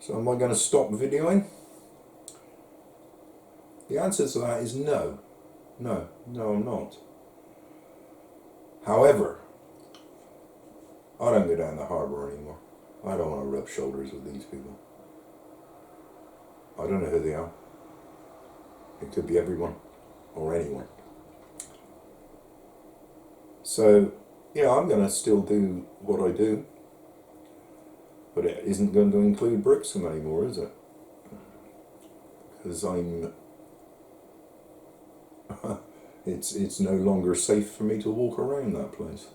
So am I going to stop videoing? The answer to that is no. No, I'm not. However, I don't go down the harbour anymore. I don't want to rub shoulders with these people. I don't know who they are. It could be everyone or anyone. So, yeah, I'm going to still do what I do, but it isn't going to include Brixham anymore, is it? Because it's no longer safe for me to walk around that place.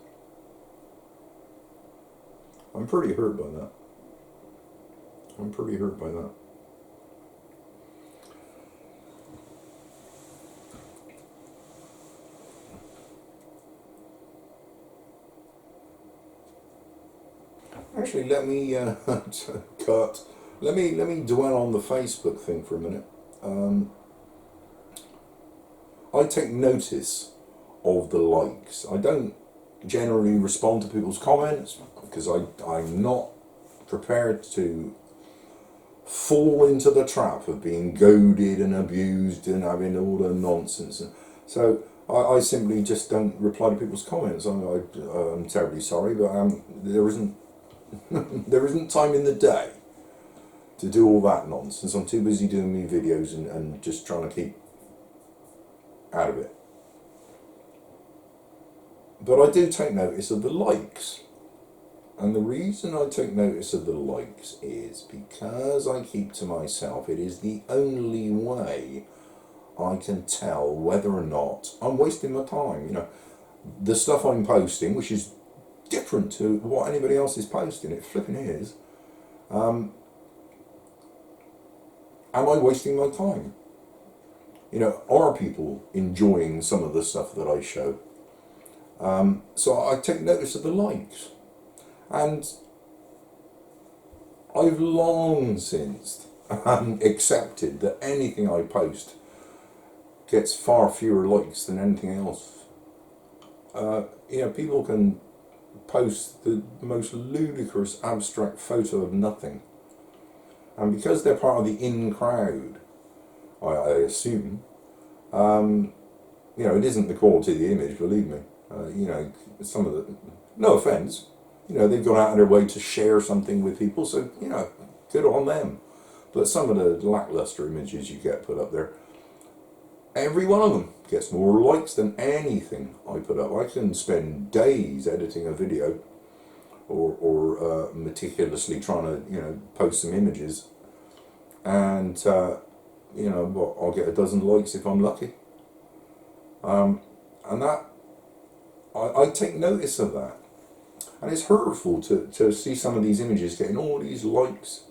I'm pretty hurt by that. Actually, let me cut. Let me dwell on the Facebook thing for a minute. I take notice of the likes. I don't generally respond to people's comments because I'm not prepared to fall into the trap of being goaded and abused and having all the nonsense. So I simply just don't reply to people's comments. I'm terribly sorry, but there isn't there isn't time in the day to do all that nonsense. I'm too busy doing me videos and just trying to keep out of it. But I do take notice of the likes. And the reason I take notice of the likes is because I keep to myself. It is the only way I can tell whether or not I'm wasting my time. You know, the stuff I'm posting, which is different to what anybody else is posting, it flipping is. Am I wasting my time? You know, are people enjoying some of the stuff that I show? So I take notice of the likes. And I've long since accepted that anything I post gets far fewer likes than anything else. You know, people can post the most ludicrous abstract photo of nothing. And because they're part of the in crowd, I assume, you know, it isn't the quality of the image, believe me. You know, some of the, no offence, you know, they've gone out of their way to share something with people, so, you know, good on them. But some of the lackluster images you get put up there, every one of them gets more likes than anything I put up. I can spend days editing a video or meticulously trying to, you know, post some images, and you know, what, I'll get a dozen likes if I'm lucky. And that, I take notice of that. And it's hurtful to see some of these images getting all these likes,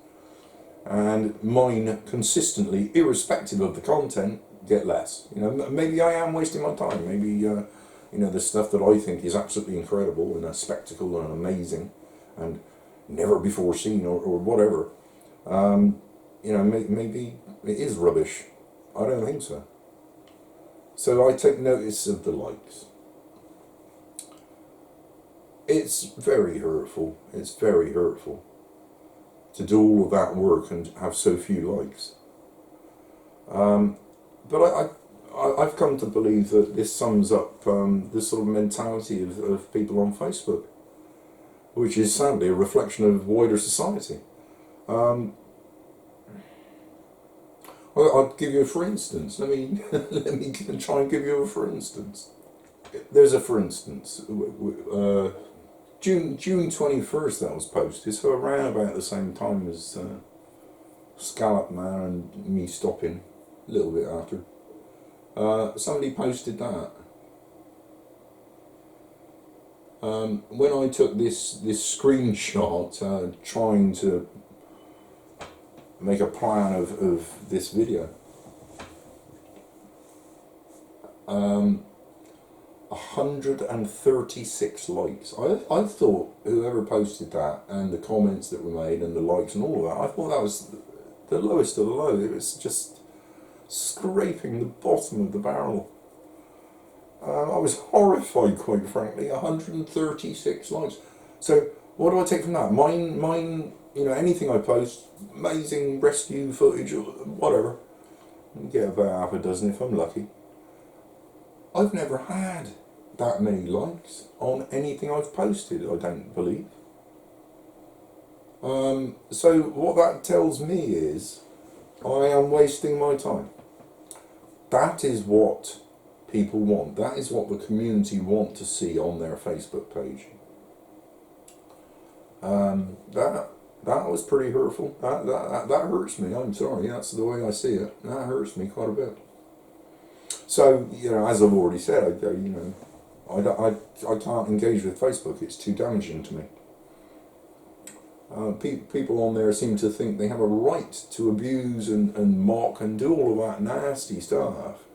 and mine consistently, irrespective of the content, get less. You know, maybe I am wasting my time. Maybe you know, the stuff that I think is absolutely incredible and a spectacle and amazing and never before seen or whatever. You know, maybe it is rubbish. I don't think so. So I take notice of the likes. It's very hurtful. It's very hurtful to do all of that work and have so few likes. But I've come to believe that this sums up this sort of mentality of people on Facebook, which is sadly a reflection of wider society. I'll give you a for instance. Let me try and give you a for instance. There's a for instance. June 21st that was posted, so around about the same time as Scallop Man and me stopping, a little bit after. Somebody posted that. When I took this screenshot, trying to make a plan of this video, 136 likes. I thought whoever posted that and the comments that were made and the likes and all of that, I thought that was the lowest of the low. It was just scraping the bottom of the barrel. I was horrified, quite frankly. 136 likes. So what do I take from that? Mine you know, anything I post, amazing rescue footage or whatever, I get about half a dozen if I'm lucky. I've never had that many likes on anything I've posted, I don't believe. So what that tells me is I am wasting my time. That is what people want. That is what the community want to see on their Facebook page. That was pretty hurtful. That hurts me. I'm sorry. That's the way I see it. That hurts me quite a bit. So, you know, as I've already said, I can't engage with Facebook. It's too damaging to me. People on there seem to think they have a right to abuse and mock and do all of that nasty stuff.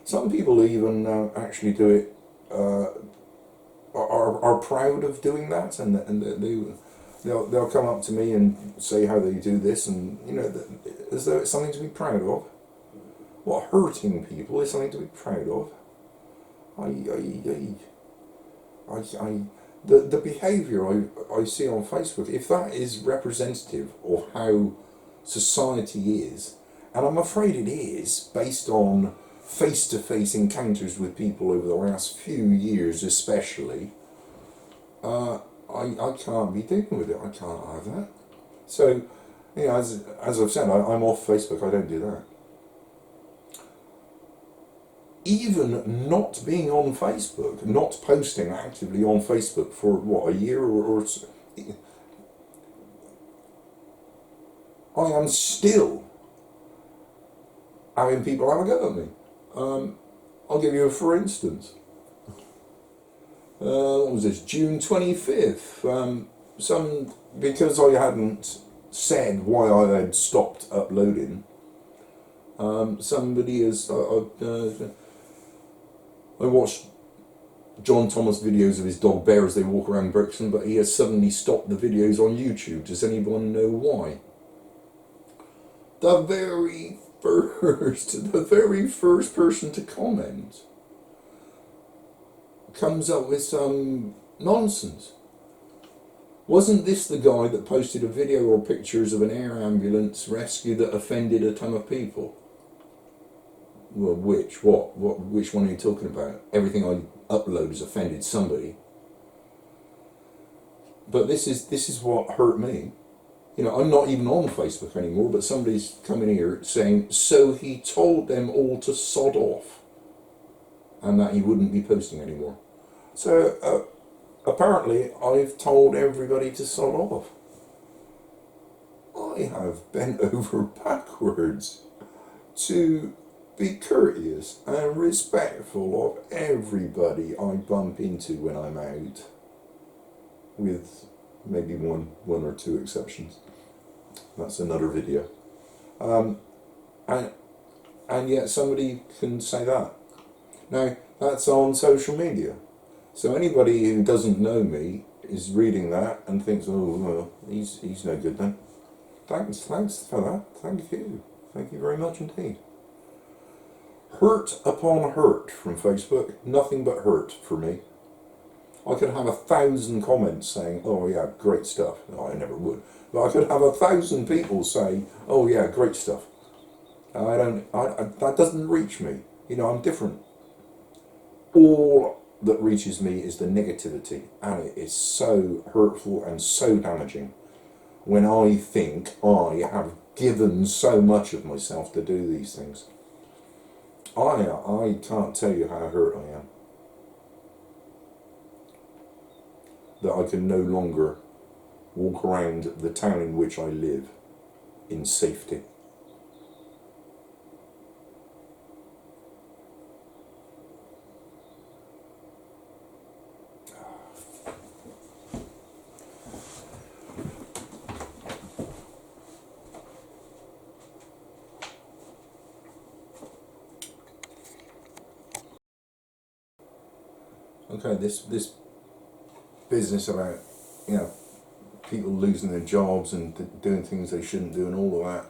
Some people even actually do it, are proud of doing that, and they'll come up to me and say how they do this, and you know, as though it's something to be proud of. What, hurting people is something to be proud of? The behaviour I see on Facebook, if that is representative of how society is, and I'm afraid it is, based on face-to-face encounters with people over the last few years especially, I can't be dealing with it. I can't have that. So, you know, as I've said, I'm off Facebook. I don't do that. Even not being on Facebook, not posting actively on Facebook for what, a year or so, I am still having people have a go at me. I'll give you a for instance. What was this? June 25th. Because I hadn't said why I had stopped uploading. Somebody has. I watched John Thomas videos of his dog Bear as they walk around Brixham, but he has suddenly stopped the videos on YouTube. Does anyone know why? The very first person to comment comes up with some nonsense. Wasn't this the guy that posted a video or pictures of an air ambulance rescue that offended a ton of people? Well, which one are you talking about? Everything I upload has offended somebody. But this is what hurt me. You know, I'm not even on Facebook anymore, but somebody's coming here saying, so he told them all to sod off, and that he wouldn't be posting anymore. So apparently I've told everybody to sod off. I have bent over backwards to be courteous and respectful of everybody I bump into when I'm out, with maybe one or two exceptions. That's another video. And yet somebody can say that. Now, that's on social media. So anybody who doesn't know me is reading that and thinks, oh, well, he's no good then. Thanks for that. Thank you. Thank you very much indeed. Hurt upon hurt from Facebook. Nothing but hurt for me. I could have 1,000 comments saying, oh yeah, great stuff. No, I never would. But I could have 1,000 people say, oh yeah, great stuff. That doesn't reach me. You know, I'm different. All that reaches me is the negativity, and it is so hurtful and so damaging when I think I have given so much of myself to do these things. I can't tell you how hurt I am that I can no longer walk around the town in which I live in safety. Okay, this business about, you know, people losing their jobs and doing things they shouldn't do and all of that.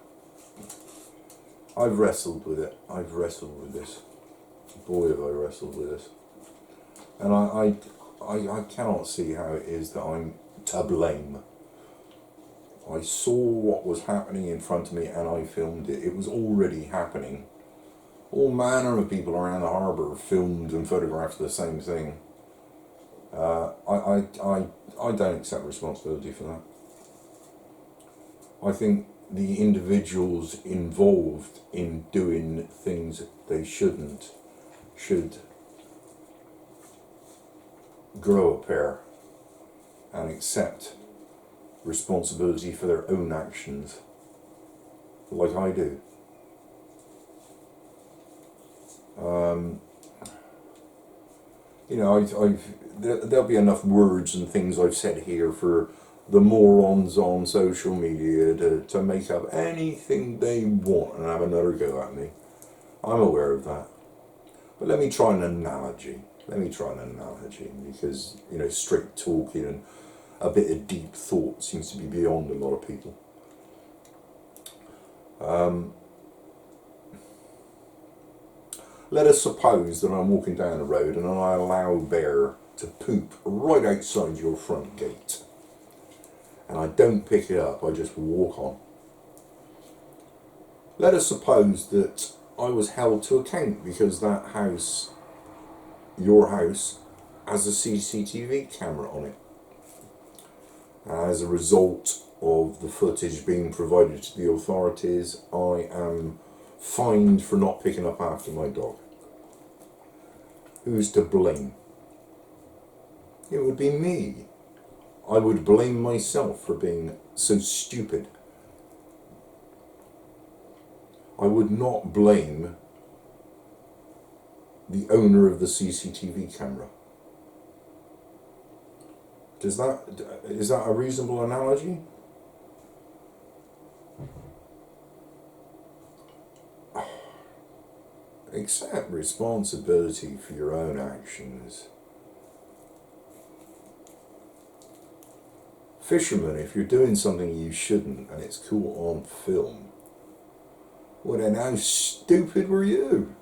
I've wrestled with it. I've wrestled with this. Boy, have I wrestled with this. And I cannot see how it is that I'm to blame. I saw what was happening in front of me and I filmed it. It was already happening. All manner of people around the harbour filmed and photographed the same thing. I don't accept responsibility for that. I think the individuals involved in doing things they shouldn't should grow a pair and accept responsibility for their own actions, like I do. There'll be enough words and things I've said here for the morons on social media to make up anything they want and have another go at me. I'm aware of that. But let me try an analogy. Because, straight talking and a bit of deep thought seems to be beyond a lot of people. Let us suppose that I'm walking down the road and I allow a bear to poop right outside your front gate. And I don't pick it up, I just walk on. Let us suppose that I was held to account because that house, your house, has a CCTV camera on it. As a result of the footage being provided to the authorities, I am fined for not picking up after my dog. Who's to blame? It would be me. I would blame myself for being so stupid. I would not blame the owner of the CCTV camera. Is that a reasonable analogy? Accept responsibility for your own actions. Fishermen, if you're doing something you shouldn't and it's caught on film, well then how stupid were you?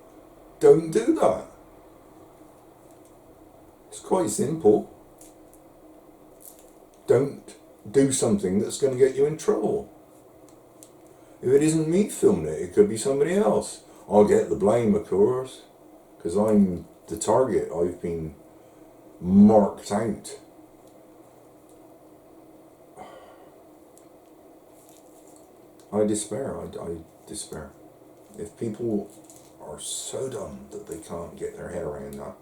Don't do that. It's quite simple. Don't do something that's going to get you in trouble. If it isn't me filming it, it could be somebody else. I'll get the blame, of course, because I'm the target. I've been marked out. I despair. I despair. If people are so dumb that they can't get their head around that.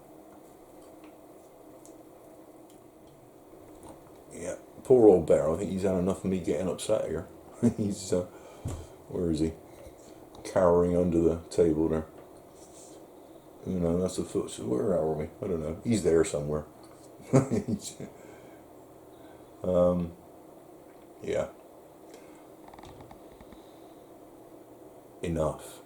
Yeah, poor old bear. I think he's had enough of me getting upset here. He's, where is he? Cowering under the table there. That's a foot. Where are we? I don't know. He's there somewhere. Yeah. Enough.